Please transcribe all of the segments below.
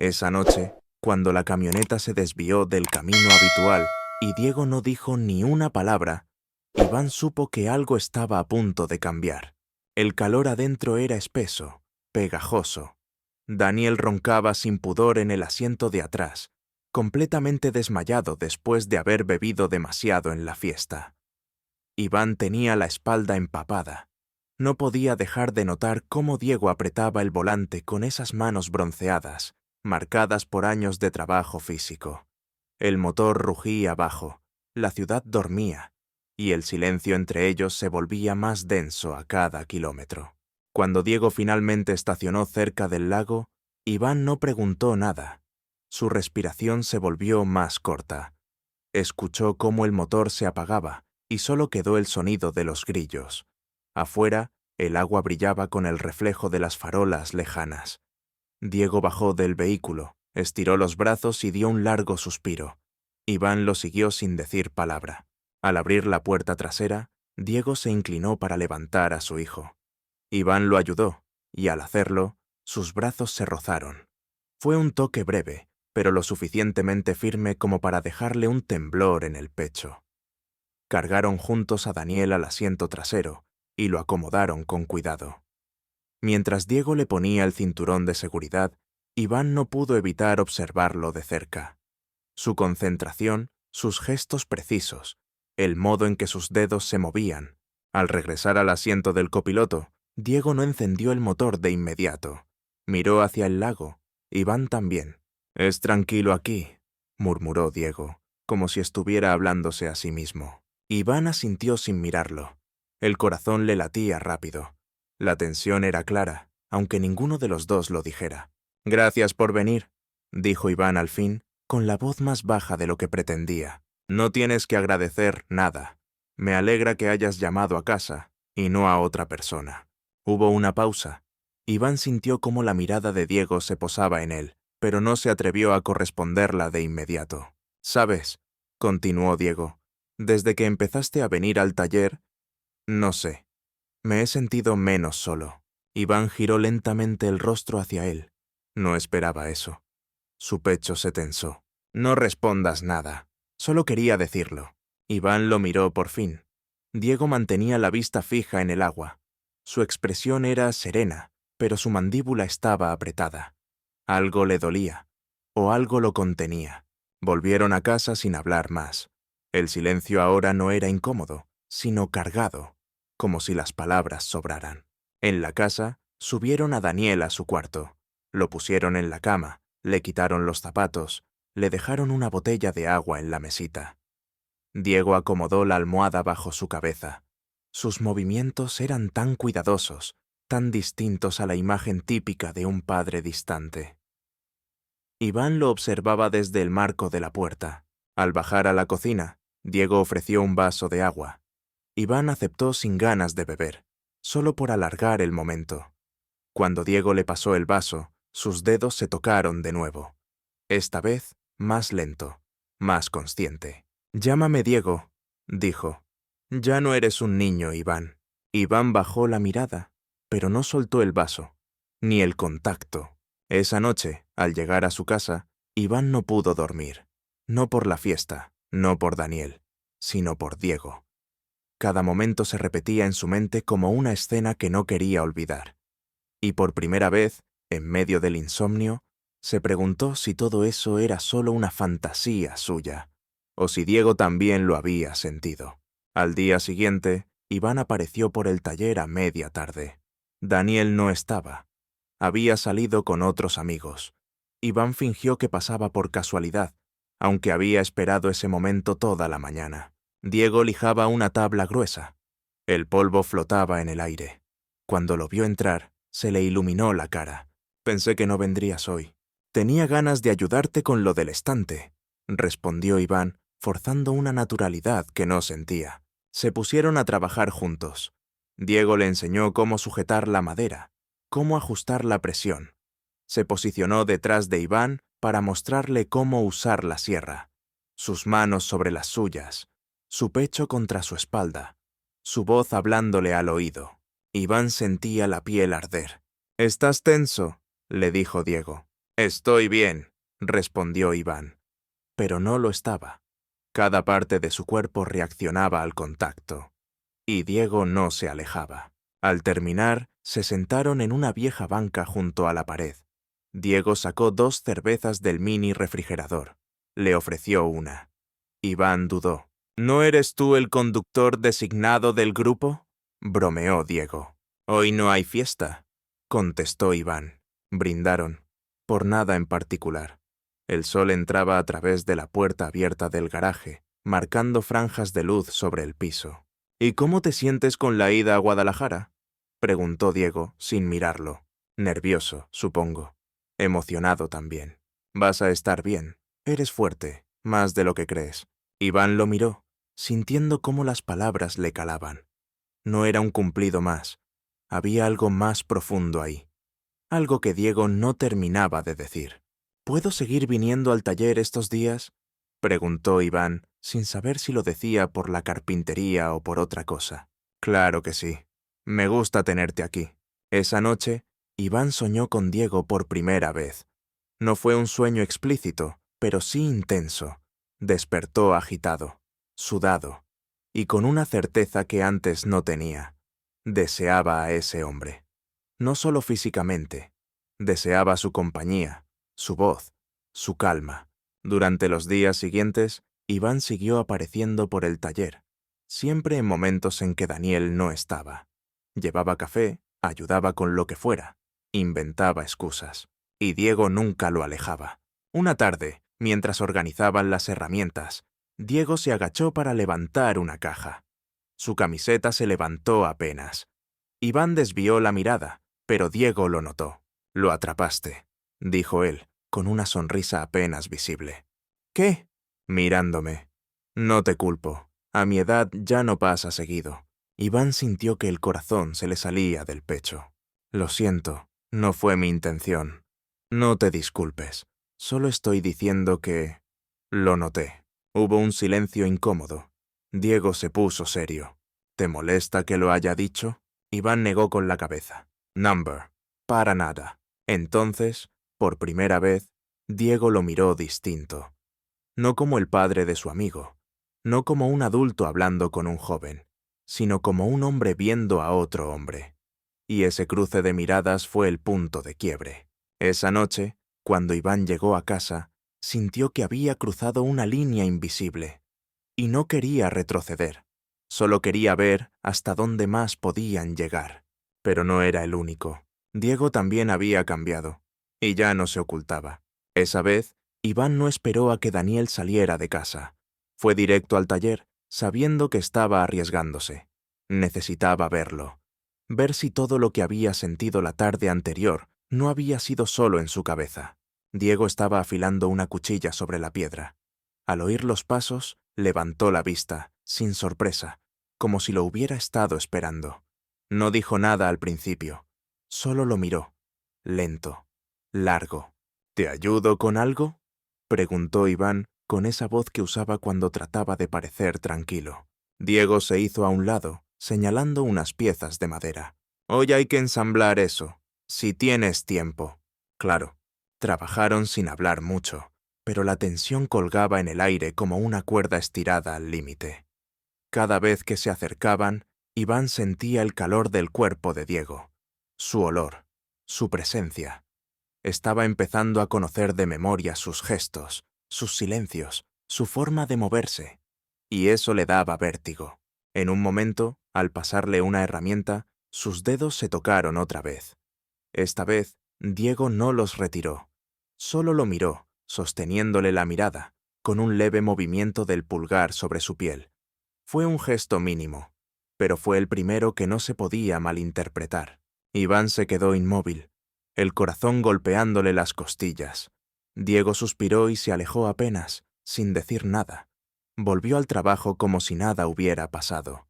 Esa noche, cuando la camioneta se desvió del camino habitual y Diego no dijo ni una palabra, Iván supo que algo estaba a punto de cambiar. El calor adentro era espeso, pegajoso. Daniel roncaba sin pudor en el asiento de atrás, completamente desmayado después de haber bebido demasiado en la fiesta. Iván tenía la espalda empapada. No podía dejar de notar cómo Diego apretaba el volante con esas manos bronceadas, marcadas por años de trabajo físico. El motor rugía bajo, la ciudad dormía, y el silencio entre ellos se volvía más denso a cada kilómetro. Cuando Diego finalmente estacionó cerca del lago, Iván no preguntó nada. Su respiración se volvió más corta. Escuchó cómo el motor se apagaba y solo quedó el sonido de los grillos. Afuera, el agua brillaba con el reflejo de las farolas lejanas. Diego bajó del vehículo, estiró los brazos y dio un largo suspiro. Iván lo siguió sin decir palabra. Al abrir la puerta trasera, Diego se inclinó para levantar a su hijo. Iván lo ayudó, y al hacerlo, sus brazos se rozaron. Fue un toque breve, pero lo suficientemente firme como para dejarle un temblor en el pecho. Cargaron juntos a Daniel al asiento trasero y lo acomodaron con cuidado. Mientras Diego le ponía el cinturón de seguridad, Iván no pudo evitar observarlo de cerca. Su concentración, sus gestos precisos, el modo en que sus dedos se movían. Al regresar al asiento del copiloto, Diego no encendió el motor de inmediato. Miró hacia el lago. Iván también. «Es tranquilo aquí», murmuró Diego, como si estuviera hablándose a sí mismo. Iván asintió sin mirarlo. El corazón le latía rápido. La tensión era clara, aunque ninguno de los dos lo dijera. «Gracias por venir», dijo Iván al fin, con la voz más baja de lo que pretendía. «No tienes que agradecer nada. Me alegra que hayas llamado a casa, y no a otra persona». Hubo una pausa. Iván sintió cómo la mirada de Diego se posaba en él, pero no se atrevió a corresponderla de inmediato. «¿Sabes?», continuó Diego, «desde que empezaste a venir al taller, no sé, me he sentido menos solo». Iván giró lentamente el rostro hacia él. No esperaba eso. Su pecho se tensó. «No respondas nada. Solo quería decirlo». Iván lo miró por fin. Diego mantenía la vista fija en el agua. Su expresión era serena, pero su mandíbula estaba apretada. Algo le dolía, o algo lo contenía. Volvieron a casa sin hablar más. El silencio ahora no era incómodo, sino cargado, como si las palabras sobraran. En la casa, subieron a Daniel a su cuarto. Lo pusieron en la cama, le quitaron los zapatos, le dejaron una botella de agua en la mesita. Diego acomodó la almohada bajo su cabeza. Sus movimientos eran tan cuidadosos, tan distintos a la imagen típica de un padre distante. Iván lo observaba desde el marco de la puerta. Al bajar a la cocina, Diego ofreció un vaso de agua. Iván aceptó sin ganas de beber, solo por alargar el momento. Cuando Diego le pasó el vaso, sus dedos se tocaron de nuevo. Esta vez, más lento, más consciente. «Llámame Diego», dijo. «Ya no eres un niño, Iván». Iván bajó la mirada, pero no soltó el vaso, ni el contacto. Esa noche, al llegar a su casa, Iván no pudo dormir. No por la fiesta, no por Daniel, sino por Diego. Cada momento se repetía en su mente como una escena que no quería olvidar. Y por primera vez, en medio del insomnio, se preguntó si todo eso era solo una fantasía suya, o si Diego también lo había sentido. Al día siguiente, Iván apareció por el taller a media tarde. Daniel no estaba. Había salido con otros amigos. Iván fingió que pasaba por casualidad, aunque había esperado ese momento toda la mañana. Diego lijaba una tabla gruesa. El polvo flotaba en el aire. Cuando lo vio entrar, se le iluminó la cara. «Pensé que no vendrías hoy». «Tenía ganas de ayudarte con lo del estante», respondió Iván, forzando una naturalidad que no sentía. Se pusieron a trabajar juntos. Diego le enseñó cómo sujetar la madera, cómo ajustar la presión. Se posicionó detrás de Iván para mostrarle cómo usar la sierra. Sus manos sobre las suyas, su pecho contra su espalda, su voz hablándole al oído. Iván sentía la piel arder. «¿Estás tenso?», le dijo Diego. Estoy bien, respondió Iván, pero no lo estaba. Cada parte de su cuerpo reaccionaba al contacto, y Diego no se alejaba. Al terminar, se sentaron en una vieja banca junto a la pared. Diego sacó 2 cervezas del mini refrigerador. Le ofreció una. Iván dudó. ¿No eres tú el conductor designado del grupo? Bromeó Diego. Hoy no hay fiesta, contestó Iván. Brindaron. Por nada en particular. El sol entraba a través de la puerta abierta del garaje, marcando franjas de luz sobre el piso. ¿Y cómo te sientes con la ida a Guadalajara? Preguntó Diego, sin mirarlo. Nervioso, supongo. Emocionado también. Vas a estar bien. Eres fuerte, más de lo que crees. Iván lo miró, sintiendo cómo las palabras le calaban. No era un cumplido más. Había algo más profundo ahí. Algo que Diego no terminaba de decir. ¿Puedo seguir viniendo al taller estos días? Preguntó Iván, sin saber si lo decía por la carpintería o por otra cosa. Claro que sí. Me gusta tenerte aquí. Esa noche, Iván soñó con Diego por primera vez. No fue un sueño explícito, pero sí intenso. Despertó agitado, sudado, y con una certeza que antes no tenía. Deseaba a ese hombre. No solo físicamente. Deseaba su compañía, su voz, su calma. Durante los días siguientes, Iván siguió apareciendo por el taller, siempre en momentos en que Daniel no estaba. Llevaba café, ayudaba con lo que fuera, inventaba excusas, y Diego nunca lo alejaba. Una tarde, mientras organizaban las herramientas, Diego se agachó para levantar una caja. Su camiseta se levantó apenas. Iván desvió la mirada, pero Diego lo notó. Lo atrapaste, dijo él, con una sonrisa apenas visible. ¿Qué? Mirándome. No te culpo. A mi edad ya no pasa seguido. Iván sintió que el corazón se le salía del pecho. Lo siento, no fue mi intención. No te disculpes. Solo estoy diciendo que... Lo noté. Hubo un silencio incómodo. Diego se puso serio. ¿Te molesta que lo haya dicho? Iván negó con la cabeza. Number. Para nada. Entonces, por primera vez, Diego lo miró distinto. No como el padre de su amigo, no como un adulto hablando con un joven, sino como un hombre viendo a otro hombre. Y ese cruce de miradas fue el punto de quiebre. Esa noche, cuando Iván llegó a casa, sintió que había cruzado una línea invisible. Y no quería retroceder. Solo quería ver hasta dónde más podían llegar. Pero no era el único. Diego también había cambiado, y ya no se ocultaba. Esa vez, Iván no esperó a que Daniel saliera de casa. Fue directo al taller, sabiendo que estaba arriesgándose. Necesitaba verlo. Ver si todo lo que había sentido la tarde anterior no había sido solo en su cabeza. Diego estaba afilando una cuchilla sobre la piedra. Al oír los pasos, levantó la vista, sin sorpresa, como si lo hubiera estado esperando. No dijo nada al principio, solo lo miró, lento, largo. ¿Te ayudo con algo?, preguntó Iván con esa voz que usaba cuando trataba de parecer tranquilo. Diego se hizo a un lado, señalando unas piezas de madera. Hoy hay que ensamblar eso, si tienes tiempo. Claro, trabajaron sin hablar mucho, pero la tensión colgaba en el aire como una cuerda estirada al límite. Cada vez que se acercaban, Iván sentía el calor del cuerpo de Diego, su olor, su presencia. Estaba empezando a conocer de memoria sus gestos, sus silencios, su forma de moverse, y eso le daba vértigo. En un momento, al pasarle una herramienta, sus dedos se tocaron otra vez. Esta vez, Diego no los retiró, solo lo miró, sosteniéndole la mirada, con un leve movimiento del pulgar sobre su piel. Fue un gesto mínimo, pero fue el primero que no se podía malinterpretar. Iván se quedó inmóvil, el corazón golpeándole las costillas. Diego suspiró y se alejó apenas, sin decir nada. Volvió al trabajo como si nada hubiera pasado.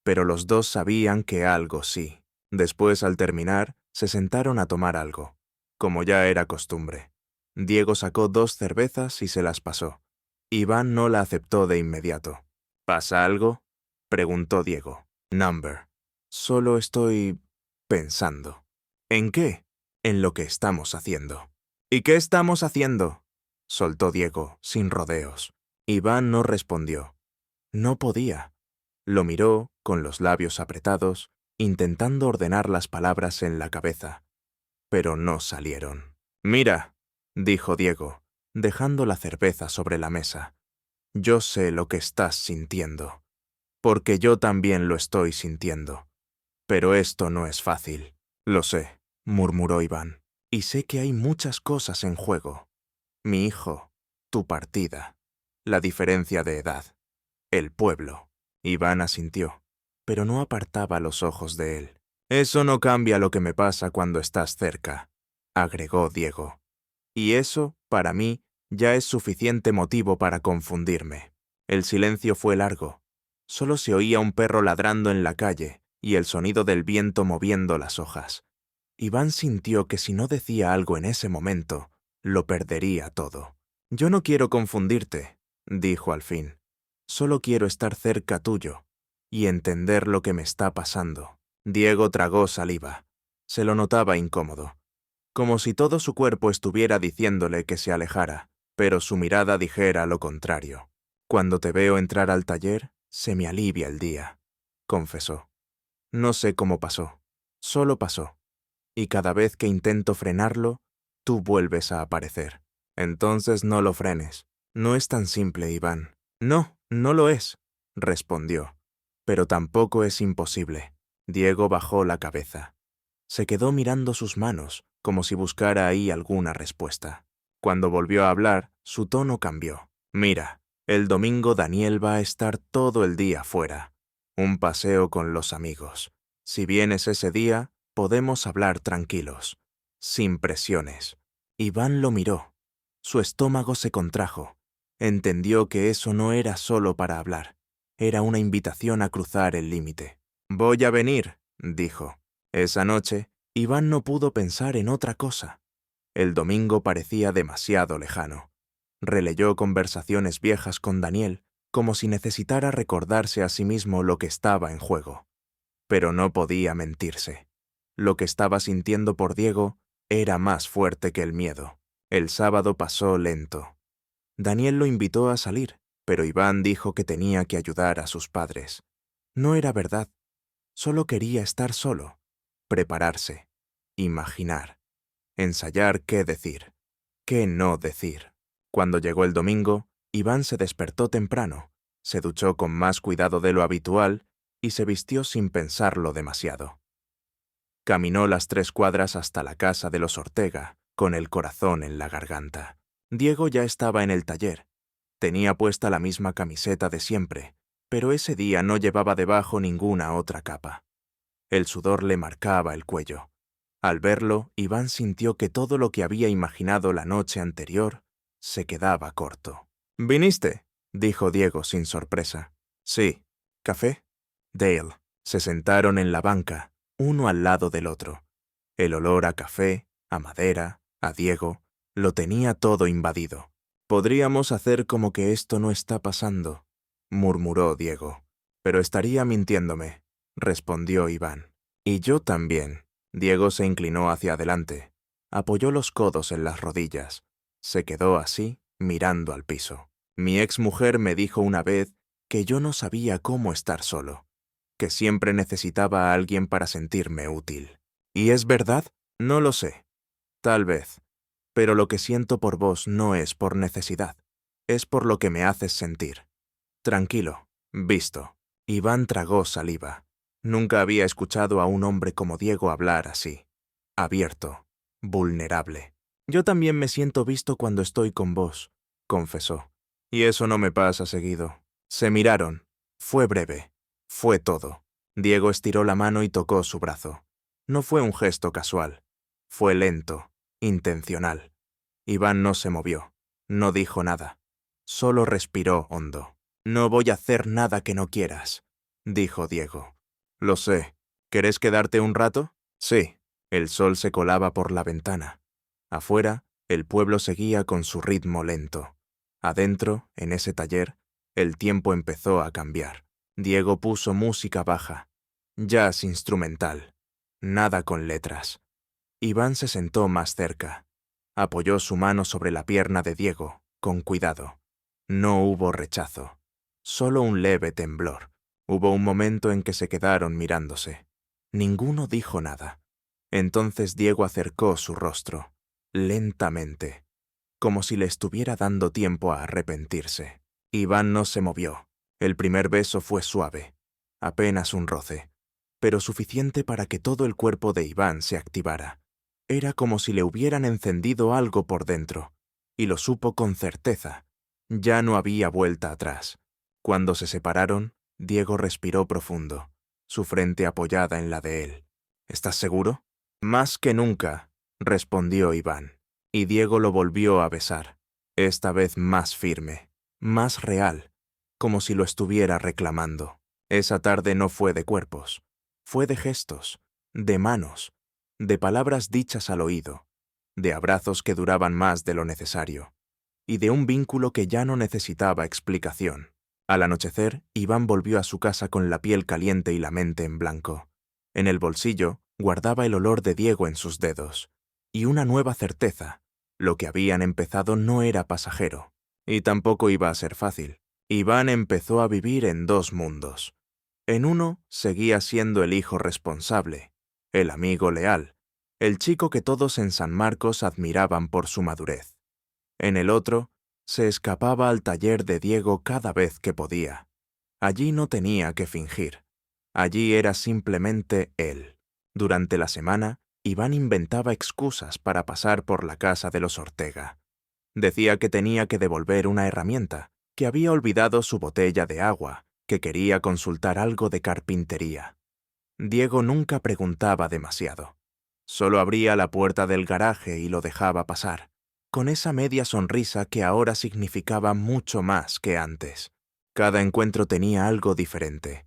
Pero los dos sabían que algo sí. Después, al terminar, se sentaron a tomar algo, como ya era costumbre. Diego sacó 2 cervezas y se las pasó. Iván no la aceptó de inmediato. ¿Pasa algo?, preguntó Diego. Number. Solo estoy pensando. ¿En qué? En lo que estamos haciendo. ¿Y qué estamos haciendo?, soltó Diego, sin rodeos. Iván no respondió. No podía. Lo miró, con los labios apretados, intentando ordenar las palabras en la cabeza. Pero no salieron. «Mira», dijo Diego, dejando la cerveza sobre la mesa. «Yo sé lo que estás sintiendo. Porque yo también lo estoy sintiendo. Pero esto no es fácil». «Lo sé», murmuró Iván. «Y sé que hay muchas cosas en juego. Mi hijo, tu partida, la diferencia de edad, el pueblo». Iván asintió, pero no apartaba los ojos de él. «Eso no cambia lo que me pasa cuando estás cerca», agregó Diego. «Y eso, para mí, ya es suficiente motivo para confundirme». El silencio fue largo. Solo se oía un perro ladrando en la calle y el sonido del viento moviendo las hojas. Iván sintió que si no decía algo en ese momento, lo perdería todo. «Yo no quiero confundirte», dijo al fin. «Solo quiero estar cerca tuyo y entender lo que me está pasando». Diego tragó saliva. Se lo notaba incómodo, como si todo su cuerpo estuviera diciéndole que se alejara, pero su mirada dijera lo contrario. «Cuando te veo entrar al taller, se me alivia el día», confesó. «No sé cómo pasó, solo pasó. Y cada vez que intento frenarlo, tú vuelves a aparecer. Entonces no lo frenes. No es tan simple, Iván». «No, no lo es», respondió. «Pero tampoco es imposible». Diego bajó la cabeza. Se quedó mirando sus manos, como si buscara ahí alguna respuesta. Cuando volvió a hablar, su tono cambió. «Mira, el domingo Daniel va a estar todo el día fuera. Un paseo con los amigos. Si vienes ese día, podemos hablar tranquilos, sin presiones». Iván lo miró. Su estómago se contrajo. Entendió que eso no era solo para hablar. Era una invitación a cruzar el límite. «Voy a venir», dijo. Esa noche, Iván no pudo pensar en otra cosa. El domingo parecía demasiado lejano. Releyó conversaciones viejas con Daniel, como si necesitara recordarse a sí mismo lo que estaba en juego. Pero no podía mentirse. Lo que estaba sintiendo por Diego era más fuerte que el miedo. El sábado pasó lento. Daniel lo invitó a salir, pero Iván dijo que tenía que ayudar a sus padres. No era verdad. Solo quería estar solo, prepararse, imaginar, ensayar qué decir, qué no decir. Cuando llegó el domingo, Iván se despertó temprano, se duchó con más cuidado de lo habitual y se vistió sin pensarlo demasiado. Caminó las 3 cuadras hasta la casa de los Ortega, con el corazón en la garganta. Diego ya estaba en el taller. Tenía puesta la misma camiseta de siempre, pero ese día no llevaba debajo ninguna otra capa. El sudor le marcaba el cuello. Al verlo, Iván sintió que todo lo que había imaginado la noche anterior se quedaba corto. «¿Viniste?», dijo Diego sin sorpresa. «Sí». «¿Café?». «Dale». Se sentaron en la banca, uno al lado del otro. El olor a café, a madera, a Diego, lo tenía todo invadido. «Podríamos hacer como que esto no está pasando», murmuró Diego. «Pero estaría mintiéndome», respondió Iván. «Y yo también». Diego se inclinó hacia adelante, apoyó los codos en las rodillas. Se quedó así, mirando al piso. «Mi exmujer me dijo una vez que yo no sabía cómo estar solo, que siempre necesitaba a alguien para sentirme útil. ¿Y es verdad? No lo sé. Tal vez. Pero lo que siento por vos no es por necesidad, es por lo que me haces sentir. Tranquilo, visto». Iván tragó saliva. Nunca había escuchado a un hombre como Diego hablar así. Abierto, vulnerable. «Yo también me siento visto cuando estoy con vos», confesó. «Y eso no me pasa seguido». Se miraron. Fue breve. Fue todo. Diego estiró la mano y tocó su brazo. No fue un gesto casual. Fue lento, intencional. Iván no se movió. No dijo nada. Solo respiró hondo. «No voy a hacer nada que no quieras», dijo Diego. «Lo sé. ¿Querés quedarte un rato?» «Sí». El sol se colaba por la ventana. Afuera, el pueblo seguía con su ritmo lento. Adentro, en ese taller, el tiempo empezó a cambiar. Diego puso música baja, jazz instrumental, nada con letras. Iván se sentó más cerca. Apoyó su mano sobre la pierna de Diego, con cuidado. No hubo rechazo, solo un leve temblor. Hubo un momento en que se quedaron mirándose. Ninguno dijo nada. Entonces Diego acercó su rostro, lentamente, como si le estuviera dando tiempo a arrepentirse. Iván no se movió. El primer beso fue suave, apenas un roce, pero suficiente para que todo el cuerpo de Iván se activara. Era como si le hubieran encendido algo por dentro, y lo supo con certeza. Ya no había vuelta atrás. Cuando se separaron, Diego respiró profundo, su frente apoyada en la de él. ¿Estás seguro? Más que nunca, respondió Iván, y Diego lo volvió a besar, esta vez más firme, más real, como si lo estuviera reclamando. Esa tarde no fue de cuerpos, fue de gestos, de manos, de palabras dichas al oído, de abrazos que duraban más de lo necesario, y de un vínculo que ya no necesitaba explicación. Al anochecer, Iván volvió a su casa con la piel caliente y la mente en blanco. En el bolsillo guardaba el olor de Diego en sus dedos, y una nueva certeza: lo que habían empezado no era pasajero, y tampoco iba a ser fácil. Iván empezó a vivir en dos mundos. En uno seguía siendo el hijo responsable, el amigo leal, el chico que todos en San Marcos admiraban por su madurez. En el otro, se escapaba al taller de Diego cada vez que podía. Allí no tenía que fingir. Allí era simplemente él. Durante la semana, Iván inventaba excusas para pasar por la casa de los Ortega. Decía que tenía que devolver una herramienta, que había olvidado su botella de agua, que quería consultar algo de carpintería. Diego nunca preguntaba demasiado. Solo abría la puerta del garaje y lo dejaba pasar, con esa media sonrisa que ahora significaba mucho más que antes. Cada encuentro tenía algo diferente.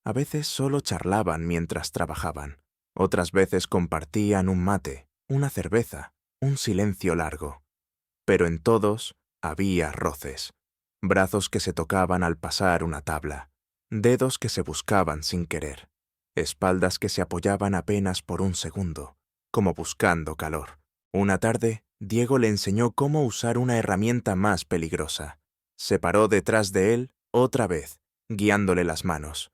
A veces solo charlaban mientras trabajaban. Otras veces compartían un mate, una cerveza, un silencio largo. Pero en todos había roces. Brazos que se tocaban al pasar una tabla. Dedos que se buscaban sin querer. Espaldas que se apoyaban apenas por un segundo, como buscando calor. Una tarde, Diego le enseñó cómo usar una herramienta más peligrosa. Se paró detrás de él otra vez, guiándole las manos.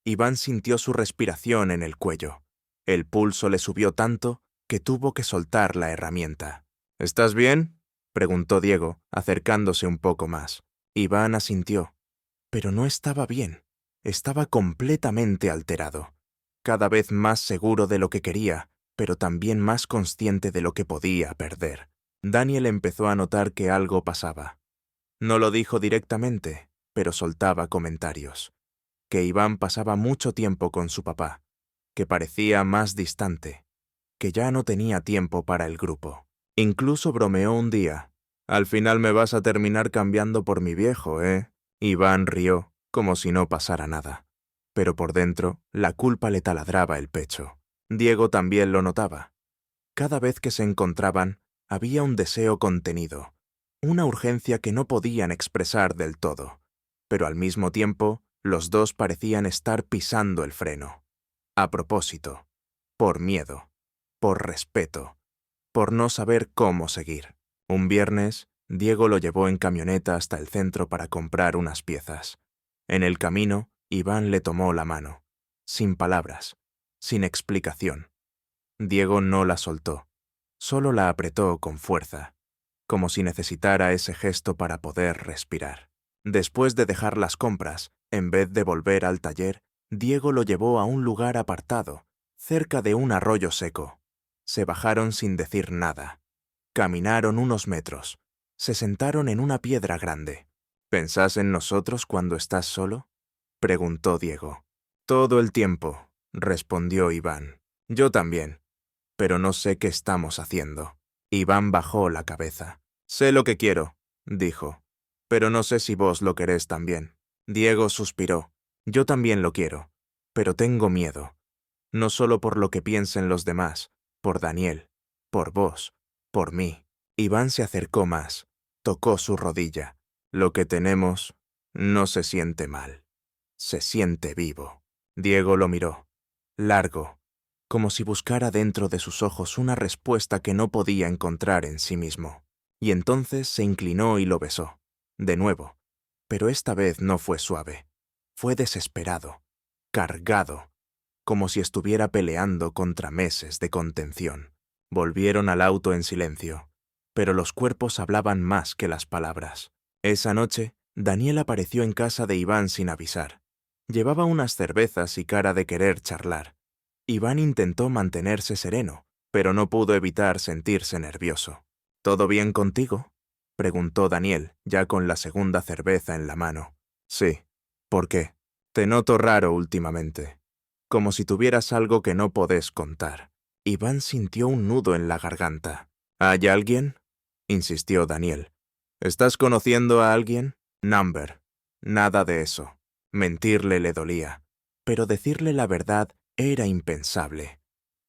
Iván sintió su respiración en el cuello. El pulso le subió tanto que tuvo que soltar la herramienta. ¿Estás bien?, preguntó Diego, acercándose un poco más. Iván asintió, pero no estaba bien. Estaba completamente alterado, cada vez más seguro de lo que quería, pero también más consciente de lo que podía perder. Daniel empezó a notar que algo pasaba. No lo dijo directamente, pero soltaba comentarios. Que Iván pasaba mucho tiempo con su papá, que parecía más distante, que ya no tenía tiempo para el grupo. Incluso bromeó un día: «Al final me vas a terminar cambiando por mi viejo, ¿eh?» Iván rió, como si no pasara nada. Pero por dentro, la culpa le taladraba el pecho. Diego también lo notaba. Cada vez que se encontraban, había un deseo contenido, una urgencia que no podían expresar del todo. Pero al mismo tiempo, los dos parecían estar pisando el freno. A propósito, por miedo, por respeto, por no saber cómo seguir. Un viernes, Diego lo llevó en camioneta hasta el centro para comprar unas piezas. En el camino, Iván le tomó la mano, sin palabras, sin explicación. Diego no la soltó, solo la apretó con fuerza, como si necesitara ese gesto para poder respirar. Después de dejar las compras, en vez de volver al taller, Diego lo llevó a un lugar apartado, cerca de un arroyo seco. Se bajaron sin decir nada. Caminaron unos metros. Se sentaron en una piedra grande. «¿Pensás en nosotros cuando estás solo?», preguntó Diego. «Todo el tiempo», respondió Iván. «Yo también. Pero no sé qué estamos haciendo». Iván bajó la cabeza. «Sé lo que quiero», dijo. «Pero no sé si vos lo querés también». Diego suspiró. «Yo también lo quiero. Pero tengo miedo. No solo por lo que piensen los demás, por Daniel, por vos, por mí». Iván se acercó más, tocó su rodilla. «Lo que tenemos no se siente mal. Se siente vivo». Diego lo miró. Largo, como si buscara dentro de sus ojos una respuesta que no podía encontrar en sí mismo. Y entonces se inclinó y lo besó, de nuevo, pero esta vez no fue suave, fue desesperado, cargado, como si estuviera peleando contra meses de contención. Volvieron al auto en silencio, pero los cuerpos hablaban más que las palabras. Esa noche, Daniel apareció en casa de Iván sin avisar. Llevaba unas cervezas y cara de querer charlar. Iván intentó mantenerse sereno, pero no pudo evitar sentirse nervioso. ¿Todo bien contigo?, preguntó Daniel, ya con la segunda cerveza en la mano. Sí. ¿Por qué? Te noto raro últimamente, como si tuvieras algo que no podés contar. Iván sintió un nudo en la garganta. ¿Hay alguien?, insistió Daniel. ¿Estás conociendo a alguien? Number. Nada de eso. Mentirle le dolía, pero decirle la verdad era impensable.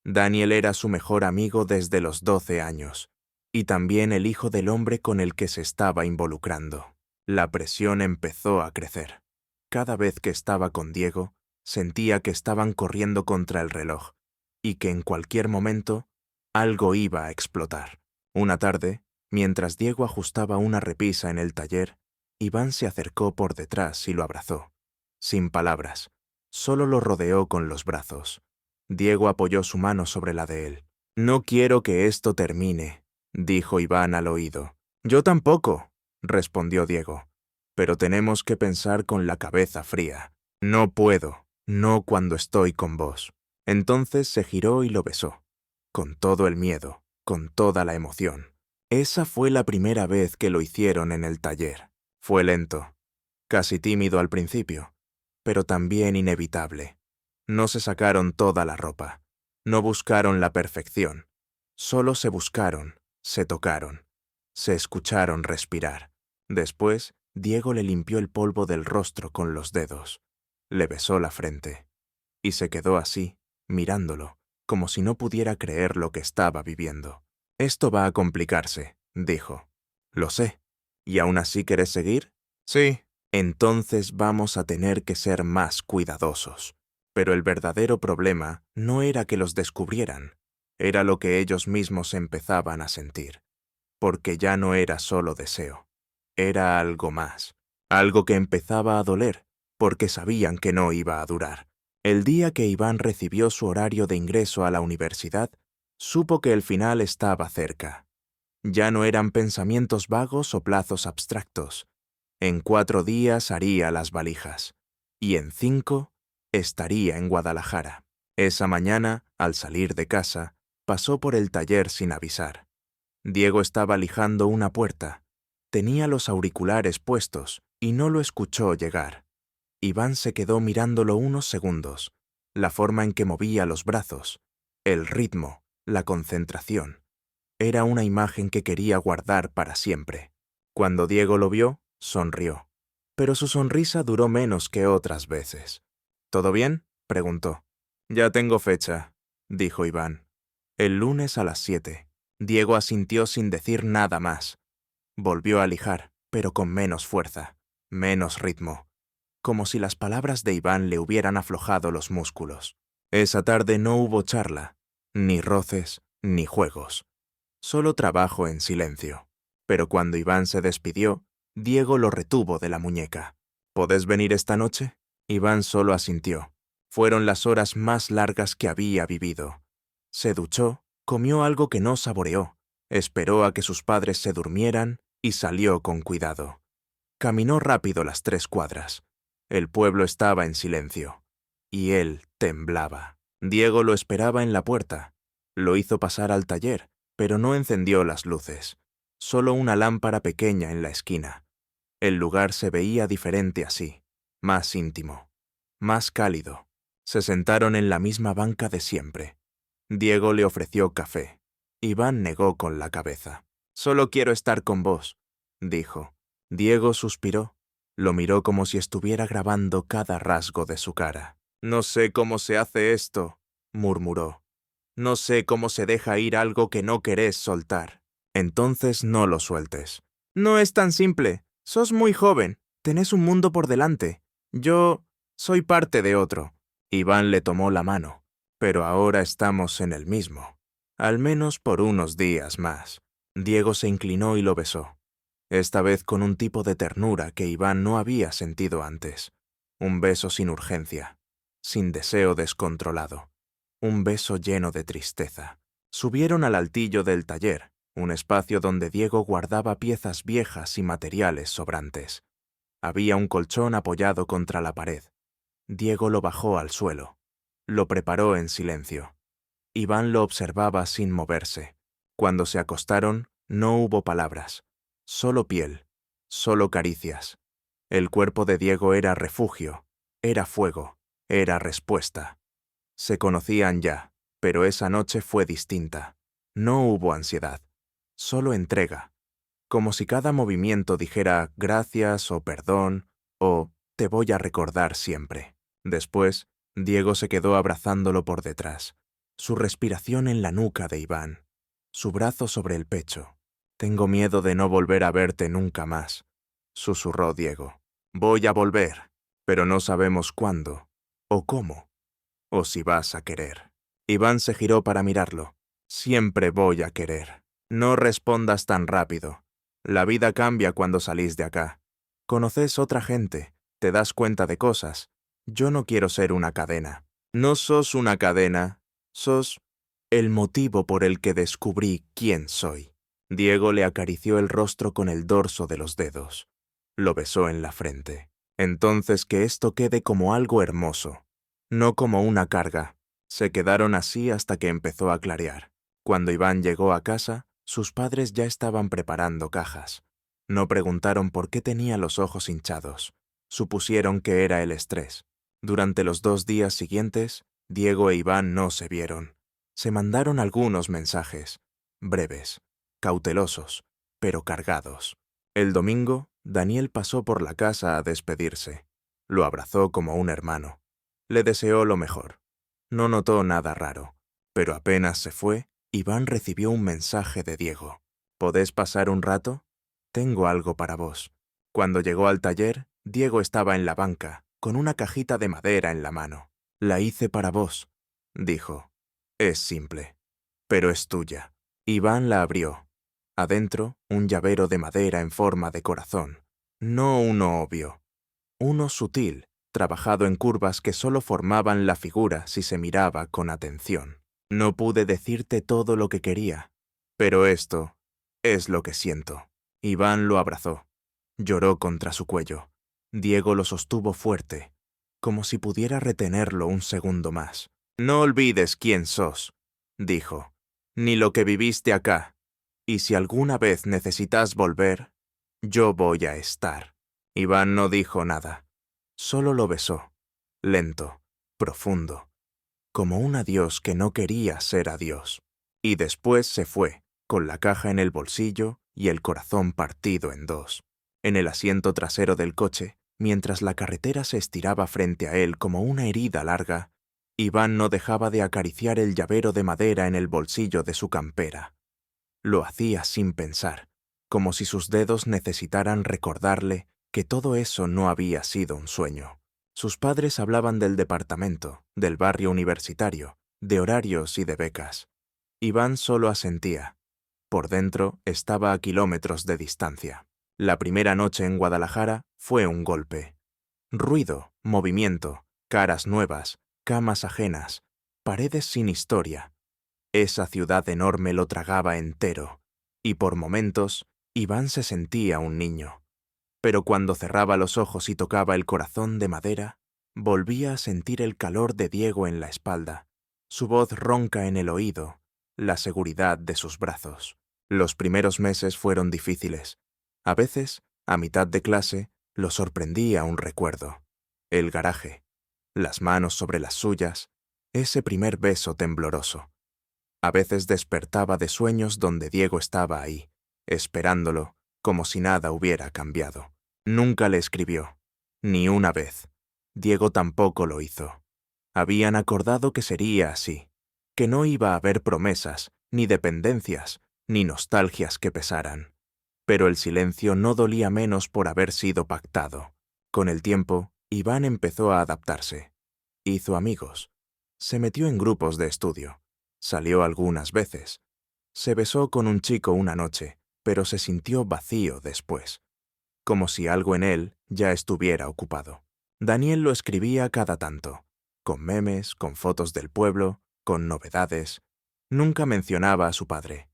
Daniel era su mejor amigo desde los 12 años, y también el hijo del hombre con el que se estaba involucrando. La presión empezó a crecer. Cada vez que estaba con Diego, sentía que estaban corriendo contra el reloj, y que en cualquier momento algo iba a explotar. Una tarde, mientras Diego ajustaba una repisa en el taller, Iván se acercó por detrás y lo abrazó. Sin palabras, solo lo rodeó con los brazos. Diego apoyó su mano sobre la de él. «No quiero que esto termine», dijo Iván al oído. «Yo tampoco», respondió Diego. «Pero tenemos que pensar con la cabeza fría. No puedo, no cuando estoy con vos». Entonces se giró y lo besó, con todo el miedo, con toda la emoción. Esa fue la primera vez que lo hicieron en el taller. Fue lento, casi tímido al principio, pero también inevitable. No se sacaron toda la ropa, no buscaron la perfección, solo se buscaron, se tocaron, se escucharon respirar. Después, Diego le limpió el polvo del rostro con los dedos, le besó la frente, y se quedó así, mirándolo, como si no pudiera creer lo que estaba viviendo. «Esto va a complicarse», dijo. «Lo sé. ¿Y aún así querés seguir?» «Sí». «Entonces vamos a tener que ser más cuidadosos». Pero el verdadero problema no era que los descubrieran, era lo que ellos mismos empezaban a sentir, porque ya no era solo deseo, era algo más, algo que empezaba a doler, porque sabían que no iba a durar. El día que Iván recibió su horario de ingreso a la universidad, supo que el final estaba cerca. Ya no eran pensamientos vagos o plazos abstractos. En 4 días haría las valijas, y en 5 estaría en Guadalajara. Esa mañana, al salir de casa, pasó por el taller sin avisar. Diego estaba lijando una puerta. Tenía los auriculares puestos y no lo escuchó llegar. Iván se quedó mirándolo unos segundos, la forma en que movía los brazos, el ritmo, la concentración. Era una imagen que quería guardar para siempre. Cuando Diego lo vio, sonrió, pero su sonrisa duró menos que otras veces. «¿Todo bien?», preguntó. «Ya tengo fecha», dijo Iván. «El lunes a las 7». Diego asintió sin decir nada más. Volvió a lijar, pero con menos fuerza, menos ritmo, como si las palabras de Iván le hubieran aflojado los músculos. Esa tarde no hubo charla, ni roces, ni juegos. Solo trabajo en silencio. Pero cuando Iván se despidió, Diego lo retuvo de la muñeca. «¿Podés venir esta noche?». Iván solo asintió. Fueron las horas más largas que había vivido. Se duchó, comió algo que no saboreó, esperó a que sus padres se durmieran y salió con cuidado. Caminó rápido las 3 cuadras. El pueblo estaba en silencio, y él temblaba. Diego lo esperaba en la puerta. Lo hizo pasar al taller, pero no encendió las luces. Solo una lámpara pequeña en la esquina. El lugar se veía diferente así, más íntimo, más cálido. Se sentaron en la misma banca de siempre. Diego le ofreció café. Iván negó con la cabeza. «Solo quiero estar con vos», dijo. Diego suspiró. Lo miró como si estuviera grabando cada rasgo de su cara. «No sé cómo se hace esto», murmuró. «No sé cómo se deja ir algo que no querés soltar». «Entonces no lo sueltes». «No es tan simple. Sos muy joven. Tenés un mundo por delante. Yo soy parte de otro». Iván le tomó la mano. pero ahora estamos en el mismo. Al menos por unos días más. Diego se inclinó y lo besó, esta vez con un tipo de ternura que Iván no había sentido antes. Un beso sin urgencia, sin deseo descontrolado. Un beso lleno de tristeza. Subieron al altillo del taller, un espacio donde Diego guardaba piezas viejas y materiales sobrantes. Había un colchón apoyado contra la pared. Diego lo bajó al suelo. Lo preparó en silencio. Iván lo observaba sin moverse. Cuando se acostaron, no hubo palabras. Solo piel, solo caricias. El cuerpo de Diego era refugio, era fuego, era respuesta. Se conocían ya, pero esa noche fue distinta. No hubo ansiedad, solo entrega, como si cada movimiento dijera gracias o perdón o te voy a recordar siempre. Después, Diego se quedó abrazándolo por detrás, su respiración en la nuca de Iván, su brazo sobre el pecho. Tengo miedo de no volver a verte nunca más, susurró Diego. Voy a volver, pero no sabemos cuándo, o cómo, o si vas a querer. Iván se giró para mirarlo. Siempre voy a querer. No respondas tan rápido. La vida cambia cuando salís de acá. Conoces otra gente, te das cuenta de cosas. Yo no quiero ser una cadena. No sos una cadena, sos el motivo por el que descubrí quién soy. Diego le acarició el rostro con el dorso de los dedos. Lo besó en la frente. Entonces que esto quede como algo hermoso, no como una carga. Se quedaron así hasta que empezó a clarear. Cuando Iván llegó a casa, sus padres ya estaban preparando cajas. No preguntaron por qué tenía los ojos hinchados. Supusieron que era el estrés. Durante los 2 días siguientes, Diego e Iván no se vieron. Se mandaron algunos mensajes, breves, cautelosos, pero cargados. El domingo, Daniel pasó por la casa a despedirse. Lo abrazó como un hermano. Le deseó lo mejor. No notó nada raro, pero apenas se fue, Iván recibió un mensaje de Diego. ¿Podés pasar un rato? Tengo algo para vos. Cuando llegó al taller, Diego estaba en la banca, con una cajita de madera en la mano. La hice para vos, dijo. Es simple, pero es tuya. Iván la abrió. Adentro, un llavero de madera en forma de corazón. No uno obvio, uno sutil, trabajado en curvas que solo formaban la figura si se miraba con atención. No pude decirte todo lo que quería, pero esto es lo que siento. Iván lo abrazó. Lloró contra su cuello. Diego lo sostuvo fuerte, como si pudiera retenerlo un segundo más. No olvides quién sos, dijo, ni lo que viviste acá. Y si alguna vez necesitas volver, yo voy a estar. Iván no dijo nada. Solo lo besó, lento, profundo, como un adiós que no quería ser adiós. Y después se fue, con la caja en el bolsillo y el corazón partido en dos. En el asiento trasero del coche, mientras la carretera se estiraba frente a él como una herida larga, Iván no dejaba de acariciar el llavero de madera en el bolsillo de su campera. Lo hacía sin pensar, como si sus dedos necesitaran recordarle que todo eso no había sido un sueño. Sus padres hablaban del departamento, del barrio universitario, de horarios y de becas. Iván solo asentía. Por dentro estaba a kilómetros de distancia. La primera noche en Guadalajara fue un golpe. Ruido, movimiento, caras nuevas, camas ajenas, paredes sin historia. Esa ciudad enorme lo tragaba entero, y por momentos Iván se sentía un niño. Pero cuando cerraba los ojos y tocaba el corazón de madera, volvía a sentir el calor de Diego en la espalda, su voz ronca en el oído, la seguridad de sus brazos. Los primeros meses fueron difíciles. A veces, a mitad de clase, lo sorprendía un recuerdo. El garaje, las manos sobre las suyas, ese primer beso tembloroso. A veces despertaba de sueños donde Diego estaba ahí, esperándolo, como si nada hubiera cambiado. Nunca le escribió, ni una vez. Diego tampoco lo hizo. Habían acordado que sería así, que no iba a haber promesas, ni dependencias, ni nostalgias que pesaran. Pero el silencio no dolía menos por haber sido pactado. Con el tiempo, Iván empezó a adaptarse. Hizo amigos. Se metió en grupos de estudio. Salió algunas veces. Se besó con un chico una noche, pero se sintió vacío después, como si algo en él ya estuviera ocupado. Daniel lo escribía cada tanto, con memes, con fotos del pueblo, con novedades. Nunca mencionaba a su padre.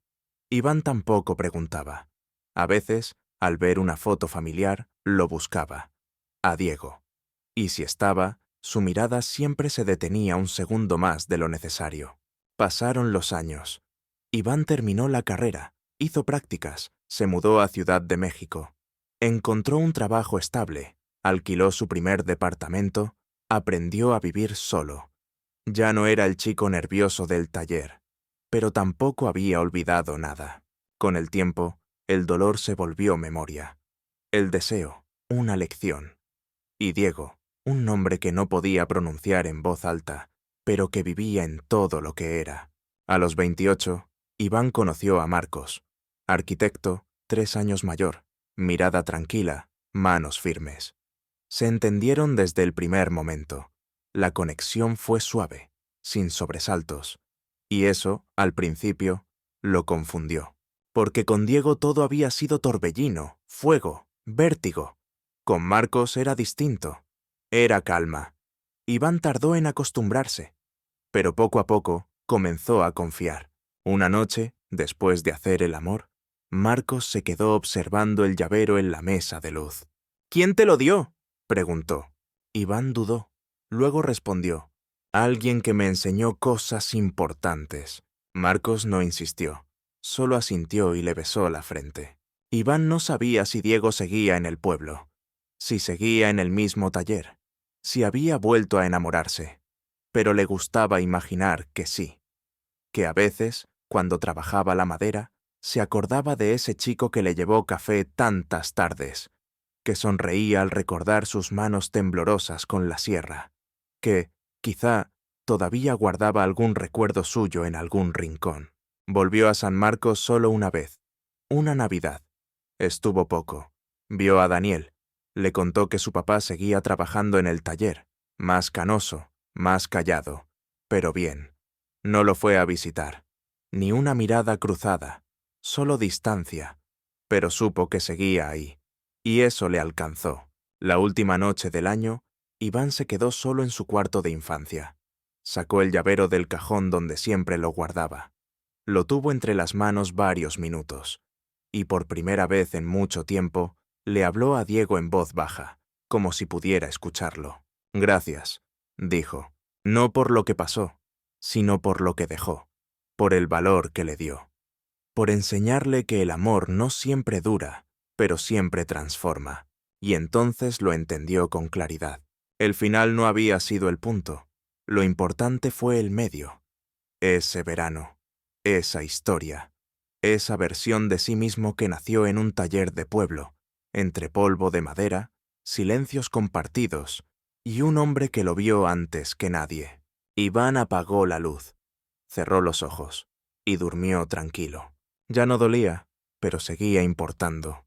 Iván tampoco preguntaba. A veces, al ver una foto familiar, lo buscaba. A Diego. Y si estaba, su mirada siempre se detenía un segundo más de lo necesario. Pasaron los años. Iván terminó la carrera, hizo prácticas, se mudó a Ciudad de México. Encontró un trabajo estable, alquiló su primer departamento, aprendió a vivir solo. Ya no era el chico nervioso del taller, pero tampoco había olvidado nada. Con el tiempo, el dolor se volvió memoria. El deseo, una lección. Y Diego, un nombre que no podía pronunciar en voz alta, pero que vivía en todo lo que era. A los 28, Iván conoció a Marcos, arquitecto, 3 años mayor, mirada tranquila, manos firmes. Se entendieron desde el primer momento. La conexión fue suave, sin sobresaltos, y eso, al principio, lo confundió. Porque con Diego todo había sido torbellino, fuego, vértigo. Con Marcos era distinto. Era calma. Iván tardó en acostumbrarse, pero poco a poco comenzó a confiar. Una noche, después de hacer el amor, Marcos se quedó observando el llavero en la mesa de luz. «¿Quién te lo dio?», preguntó. Iván dudó. Luego respondió: «Alguien que me enseñó cosas importantes». Marcos no insistió, solo asintió y le besó la frente. Iván no sabía si Diego seguía en el pueblo, si seguía en el mismo taller, si había vuelto a enamorarse, pero le gustaba imaginar que sí, que a veces, cuando trabajaba la madera, se acordaba de ese chico que le llevó café tantas tardes, que sonreía al recordar sus manos temblorosas con la sierra, que, quizá, todavía guardaba algún recuerdo suyo en algún rincón. Volvió a San Marcos solo una vez, una Navidad. Estuvo poco. Vio a Daniel. Le contó que su papá seguía trabajando en el taller, más canoso, más callado, pero bien. No lo fue a visitar. Ni una mirada cruzada, solo distancia, pero supo que seguía ahí. Y eso le alcanzó. La última noche del año, Iván se quedó solo en su cuarto de infancia. Sacó el llavero del cajón donde siempre lo guardaba. Lo tuvo entre las manos varios minutos. Y por primera vez en mucho tiempo, le habló a Diego en voz baja, como si pudiera escucharlo. «Gracias», dijo, «no por lo que pasó, sino por lo que dejó, por el valor que le dio, por enseñarle que el amor no siempre dura, pero siempre transforma». Y entonces lo entendió con claridad. El final no había sido el punto. Lo importante fue el medio. Ese verano, esa historia, esa versión de sí mismo que nació en un taller de pueblo, entre polvo de madera, silencios compartidos y un hombre que lo vio antes que nadie. Iván apagó la luz, cerró los ojos y durmió tranquilo. Ya no dolía, pero seguía importando.